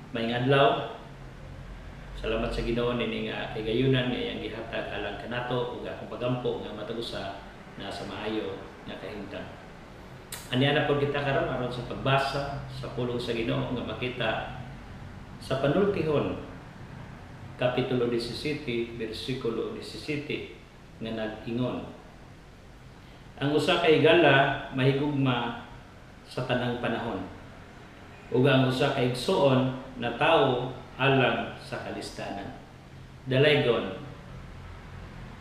Maayong adlaw. Salamat sa Ginoo nini nga kagayunan nga iyang gihatag alang kanato ug akong pagampo nga matagusa na sa maayo nga kahimtang. Aniya na po kita karon aron sa pagbasa sa pulong sa Ginoo nga makita sa panultihon kapitulo 17 bersikulo 17 nga nag-ingon. Ang usa ka higala mahigugma sa tanang panahon. Ug ang usa ka igsuon na tawo alang sa kalistanan. Dalaygon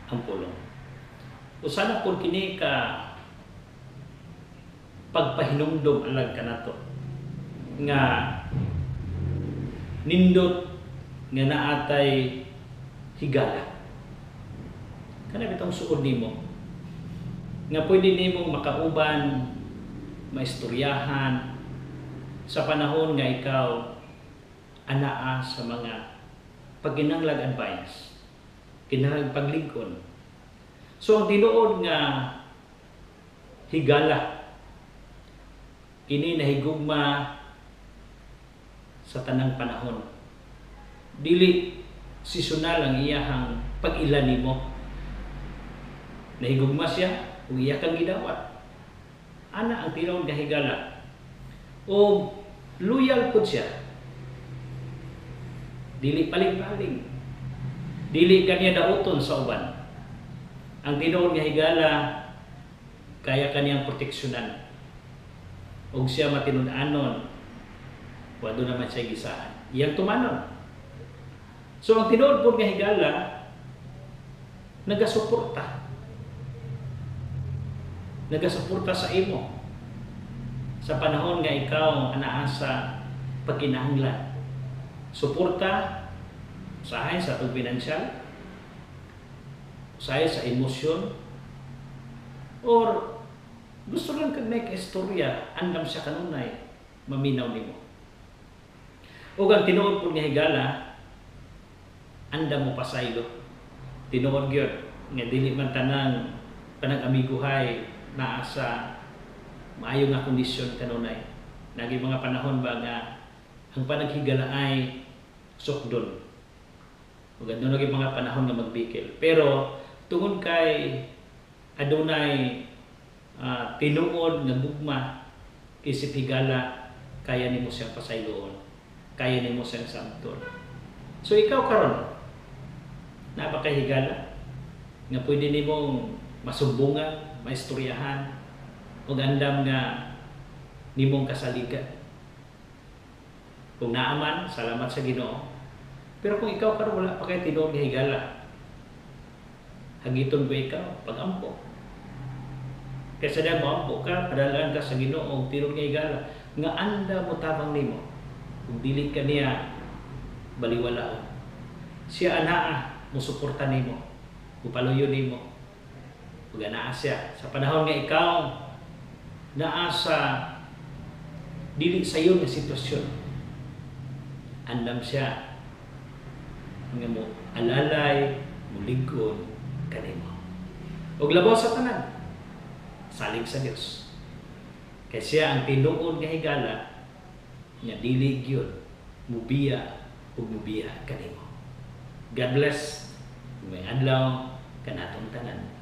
ang pulong. Usa na pud kini ka pagpahinumdom alang kanato nga nindot nga naatay higala. Kana bitong suod nimo nga pwede nimong makauban, maistoryahan sa panahon nga ikaw anaa sa mga pagginanglag advice, kinahanglan paglingkod. So ang tinuod nga higala kini nahigugma sa tanang panahon. Dili seasonal ang iyahang pag-ila nimo. Nahigugma siya ug iya kang gidawat. Ana ang tinuod nga higala. O loyal pud siya. Dili paling-paling. Dili kaniya dauton sa uban. Ang tinuod nga higala kaya kaniyang proteksyonan. Ug siya matinud-anon, wala naman siya gisahan. Iyang tumanon. So ang tinuod pud nga higala nagasuporta. Nagasuporta sa imo sa panahon nga ikaw anaa sa pagkinahanglan. Suporta usahay sa pinansyal, usahay sa emosyon, or gusto lang kag may kaistorya, andam siya kanunay, maminaw nimo. Ug ang tinuod pud nga higala, andam mo pasaylo. Tinuod gyud nga dili man tanang panag-amiguhay naa sa maayo nga kondisyon kanunay. Naging mga panahon ba nga ang panaghigala ay sukdon. Ug adto naging mga panahon nga magbikil. Pero tungod kay adunay tinuod nga gugma isip higala, kaya nimo siyang pasayloon, kaya nimo siyang samton. So ikaw karon napaka higala nga pwede nimong masumbungan, maistoryahan, ug andam nga nimong kasaligan. Kung naaman, salamat sa Ginoo. Pero kung ikaw karon wala pa kay tinuod nga higala, hagiton ko ikaw pag-ampo. Kaysa diyan mo ampo ka, padalaan ka sa Ginoo og tinuod nga higala nga anda mo tabang nimo. Kung dili ka niya baliwalaon, siya anaa mo suporta nimo, upaluyo nimo. Ug anaa siya sa panahon nga ikaw naa sa dili sayon nga sitwasyon, andam siya nga mo alalay, mo lingkod kanimo. Ug labaw sa tanan, salig sa Dios. Kay siya ang tinuod nga higala nga dili gyud mubiya ug mubiya kanimo. God bless. May adlaw kanatong tanan.